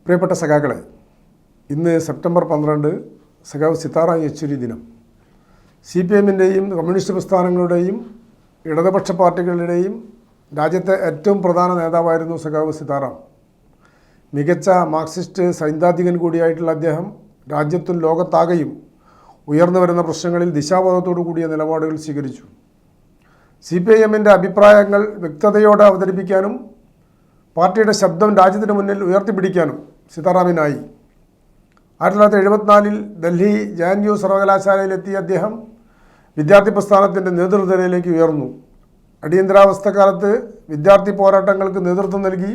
പ്രിയപ്പെട്ട സഖാക്കളെ, ഇന്ന് സെപ്റ്റംബർ 12 സഖാവ് സീതാറാം യെച്ചൂരി ദിനം. CPM-ൻ്റെയും കമ്മ്യൂണിസ്റ്റ് പ്രസ്ഥാനങ്ങളുടെയും ഇടതുപക്ഷ പാർട്ടികളുടെയും രാജ്യത്തെ ഏറ്റവും പ്രധാന നേതാവായിരുന്നു സഖാവ് സീതാറാം. മികച്ച മാർക്സിസ്റ്റ് സൈദ്ധാന്തികൻ കൂടിയായിട്ടുള്ള അദ്ദേഹം രാജ്യത്തും ലോകത്താകെയും ഉയർന്നു വരുന്ന പ്രശ്നങ്ങളിൽ ദിശാബോധത്തോടു കൂടിയ നിലപാടുകൾ സ്വീകരിച്ചു. CPM-ൻ്റെ അഭിപ്രായങ്ങൾ വ്യക്തതയോടെ അവതരിപ്പിക്കാനും പാർട്ടിയുടെ ശബ്ദം രാജ്യത്തിന് മുന്നിൽ ഉയർത്തിപ്പിടിക്കാനും സീതാറാമിനായി. 1974 ഡൽഹി JNU സർവകലാശാലയിലെത്തിയ അദ്ദേഹം വിദ്യാർത്ഥി പ്രസ്ഥാനത്തിൻ്റെ നേതൃനിരയിലേക്ക് ഉയർന്നു. അടിയന്തരാവസ്ഥക്കാലത്ത് വിദ്യാർത്ഥി പോരാട്ടങ്ങൾക്ക് നേതൃത്വം നൽകി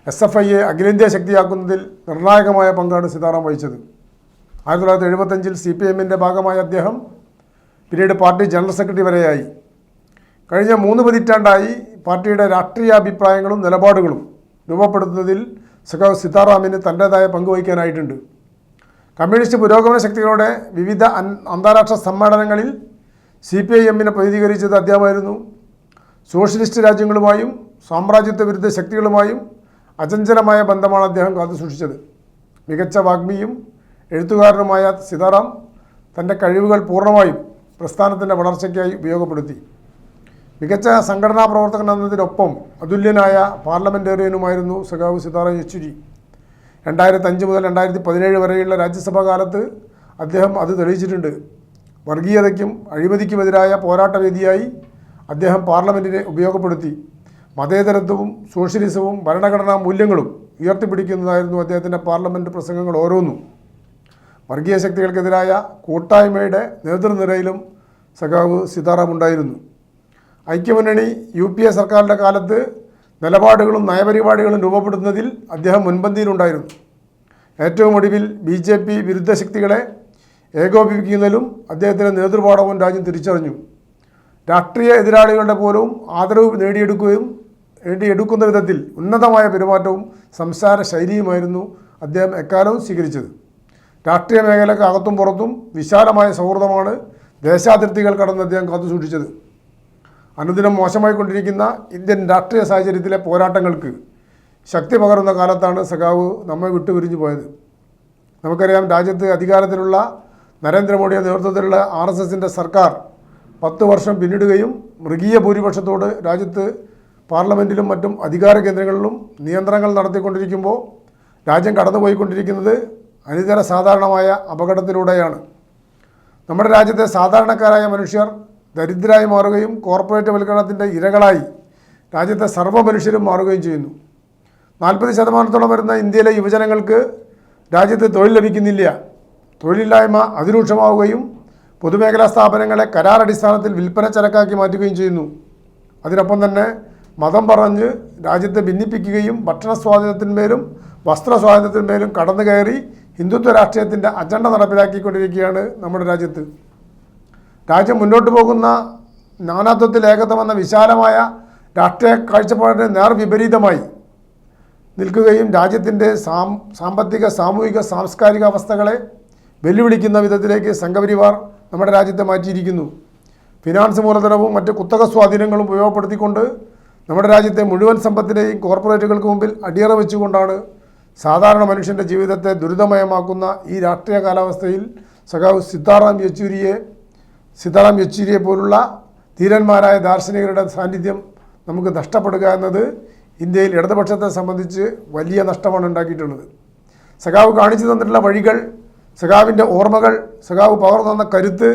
SFIയെ അഖിലേന്ത്യാ ശക്തിയാക്കുന്നതിൽ നിർണായകമായ പങ്കാണ് സീതാറാം വഹിച്ചത്. 1975 CPM-ൻ്റെ ഭാഗമായ അദ്ദേഹം പിന്നീട് പാർട്ടി ജനറൽ സെക്രട്ടറി വരെയായി. കഴിഞ്ഞ 3 പതിറ്റാണ്ടായി പാർട്ടിയുടെ രാഷ്ട്രീയ അഭിപ്രായങ്ങളും നിലപാടുകളും രൂപപ്പെടുത്തുന്നതിൽ സഖാവ് സീതാറാമിന് തൻ്റേതായ പങ്കുവഹിക്കാനായിട്ടുണ്ട്. കമ്മ്യൂണിസ്റ്റ് പുരോഗമന ശക്തികളുടെ വിവിധ അന്താരാഷ്ട്ര സമ്മേളനങ്ങളിൽ CPIM-നെ പ്രതിനിധീകരിച്ചത് അദ്ദേഹമായിരുന്നു. സോഷ്യലിസ്റ്റ് രാജ്യങ്ങളുമായും സാമ്രാജ്യത്വ വിരുദ്ധ ശക്തികളുമായും അചഞ്ചലമായ ബന്ധമാണ് അദ്ദേഹം കാത്തുസൂക്ഷിച്ചത്. മികച്ച വാഗ്മിയും എഴുത്തുകാരനുമായ സീതാറാം തൻ്റെ കഴിവുകൾ പൂർണ്ണമായും പ്രസ്ഥാനത്തിൻ്റെ വളർച്ചയ്ക്കായി ഉപയോഗപ്പെടുത്തി. മികച്ച സംഘടനാ പ്രവർത്തകൻ എന്നതിനൊപ്പം അതുല്യനായ പാർലമെൻറ്റേറിയനുമായിരുന്നു സഖാവ് സീതാറാം യെച്ചൂരി. 2005 മുതൽ 2017 വരെയുള്ള രാജ്യസഭാ കാലത്ത് അദ്ദേഹം അത് തെളിയിച്ചിട്ടുണ്ട്. വർഗീയതയ്ക്കും അഴിമതിക്കുമെതിരായ പോരാട്ടവേദിയായി അദ്ദേഹം പാർലമെൻറ്റിനെ ഉപയോഗപ്പെടുത്തി. മതേതരത്വവും സോഷ്യലിസവും ഭരണഘടനാ മൂല്യങ്ങളും ഉയർത്തിപ്പിടിക്കുന്നതായിരുന്നു അദ്ദേഹത്തിൻ്റെ പാർലമെൻറ്റ് പ്രസംഗങ്ങൾ ഓരോന്നും. വർഗീയ ശക്തികൾക്കെതിരായ കൂട്ടായ്മയുടെ നേതൃനിരയിലും സഖാവ് സീതാറാം ഉണ്ടായിരുന്നു. ഐക്യമുന്നണി UPA സർക്കാരിൻ്റെ കാലത്ത് നിലപാടുകളും നയപരിപാടികളും രൂപപ്പെടുത്തുന്നതിൽ അദ്ദേഹം മുൻപന്തിയിലുണ്ടായിരുന്നു. ഏറ്റവും ഒടുവിൽ BJP വിരുദ്ധ ശക്തികളെ ഏകോപിപ്പിക്കുന്നതിലും അദ്ദേഹത്തിൻ്റെ നേതൃപാഠവും രാജ്യം തിരിച്ചറിഞ്ഞു. രാഷ്ട്രീയ എതിരാളികളുടെ പോലും ആദരവ് നേടിയെടുക്കുന്ന വിധത്തിൽ ഉന്നതമായ പെരുമാറ്റവും സംസാര ശൈലിയുമായിരുന്നു അദ്ദേഹം എക്കാലവും സ്വീകരിച്ചത്. രാഷ്ട്രീയ മേഖലയ്ക്ക് അകത്തും പുറത്തും വിശാലമായ സൗഹൃദമാണ് ദേശാതിർത്തികൾ കടന്ന് അദ്ദേഹം കാത്തുസൂക്ഷിച്ചത്. അനുദിനം മോശമായിക്കൊണ്ടിരിക്കുന്ന ഇന്ത്യൻ രാഷ്ട്രീയ സാഹചര്യത്തിലെ പോരാട്ടങ്ങൾക്ക് ശക്തി പകരുന്ന കാലത്താണ് സഖാവ് നമ്മെ വിട്ടുപിരിഞ്ഞു പോയത്. നമുക്കറിയാം, രാജ്യത്ത് അധികാരത്തിലുള്ള നരേന്ദ്രമോദിയുടെ നേതൃത്വത്തിലുള്ള RSSൻ്റെ സർക്കാർ 10 വർഷം പിന്നിടുകയും മൃഗീയ ഭൂരിപക്ഷത്തോട് രാജ്യത്ത് പാർലമെൻറ്റിലും മറ്റും അധികാര കേന്ദ്രങ്ങളിലും നിയന്ത്രണങ്ങൾ നടത്തിക്കൊണ്ടിരിക്കുമ്പോൾ രാജ്യം കടന്നുപോയിക്കൊണ്ടിരിക്കുന്നത് അനിതര സാധാരണമായ അപകടത്തിലൂടെയാണ്. നമ്മുടെ രാജ്യത്തെ സാധാരണക്കാരായ മനുഷ്യർ ദരിദ്രരായി മാറുകയും കോർപ്പറേറ്റ് വൽക്കരണത്തിൻ്റെ ഇരകളായി രാജ്യത്തെ സർവ്വ മനുഷ്യരും മാറുകയും ചെയ്യുന്നു. 40% വരുന്ന ഇന്ത്യയിലെ യുവജനങ്ങൾക്ക് രാജ്യത്ത് തൊഴിൽ ലഭിക്കുന്നില്ല. തൊഴിലില്ലായ്മ അതിരൂക്ഷമാവുകയും പൊതുമേഖലാ സ്ഥാപനങ്ങളെ കരാറടിസ്ഥാനത്തിൽ വിൽപ്പന ചരക്കാക്കി മാറ്റുകയും ചെയ്യുന്നു. അതിനൊപ്പം തന്നെ മതം പറഞ്ഞ് രാജ്യത്തെ ഭിന്നിപ്പിക്കുകയും ഭക്ഷണ സ്വാതന്ത്ര്യത്തിന്മേലും വസ്ത്ര സ്വാതന്ത്ര്യത്തിന്മേലും കടന്നു കയറി ഹിന്ദുത്വ രാഷ്ട്രീയത്തിൻ്റെ അജണ്ട നടപ്പിലാക്കിക്കൊണ്ടിരിക്കുകയാണ് നമ്മുടെ രാജ്യത്ത്. രാജ്യം മുന്നോട്ട് പോകുന്ന നാനാത്വത്തിൽ ഏകത്വം എന്ന വിശാലമായ രാഷ്ട്രീയ കാഴ്ചപ്പാടിന് നേർവിപരീതമായി നിൽക്കുകയും രാജ്യത്തിൻ്റെ സാമ്പത്തിക സാമൂഹിക സാംസ്കാരിക അവസ്ഥകളെ വെല്ലുവിളിക്കുന്ന വിധത്തിലേക്ക് സംഘപരിവാർ നമ്മുടെ രാജ്യത്തെ മാറ്റിയിരിക്കുന്നു. ഫിനാൻസ് മൂലധനവും മറ്റ് കുത്തക സ്വാധീനങ്ങളും ഉപയോഗപ്പെടുത്തിക്കൊണ്ട് നമ്മുടെ രാജ്യത്തെ മുഴുവൻ സമ്പത്തിനെയും കോർപ്പറേറ്റുകൾക്ക് മുമ്പിൽ അടിയറ വെച്ചുകൊണ്ടാണ് സാധാരണ മനുഷ്യൻ്റെ ജീവിതത്തെ ദുരിതമയമാക്കുന്ന ഈ രാഷ്ട്രീയ കാലാവസ്ഥയിൽ സഖാവ് സീതാറാം യെച്ചൂരിയെ പോലുള്ള ധീരന്മാരായ ദാർശനികരുടെ സാന്നിധ്യം നമുക്ക് നഷ്ടപ്പെടുക എന്നത് ഇന്ത്യയിൽ ഇടതുപക്ഷത്തെ സംബന്ധിച്ച് വലിയ നഷ്ടമാണ് ഉണ്ടാക്കിയിട്ടുള്ളത്. സഖാവ് കാണിച്ചു തന്നിട്ടുള്ള വഴികൾ, സഖാവിൻ്റെ ഓർമ്മകൾ, സഖാവ് പകർന്നു തന്ന കരുത്ത്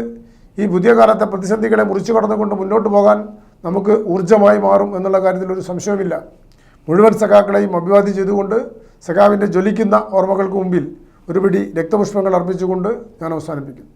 ഈ പുതിയ കാലത്തെ പ്രതിസന്ധികളെ മുറിച്ചു കടന്നുകൊണ്ട് മുന്നോട്ട് പോകാൻ നമുക്ക് ഊർജ്ജമായി മാറും എന്നുള്ള കാര്യത്തിൽ ഒരു സംശയവുമില്ല. മുഴുവൻ സഖാക്കളെയും അഭിവാദ്യം ചെയ്തുകൊണ്ട് സഖാവിൻ്റെ ജ്വലിക്കുന്ന ഓർമ്മകൾക്ക് മുമ്പിൽ ഒരു പിടി രക്തപുഷ്പങ്ങൾ അർപ്പിച്ചുകൊണ്ട് ഞാൻ അവസാനിപ്പിക്കുന്നു.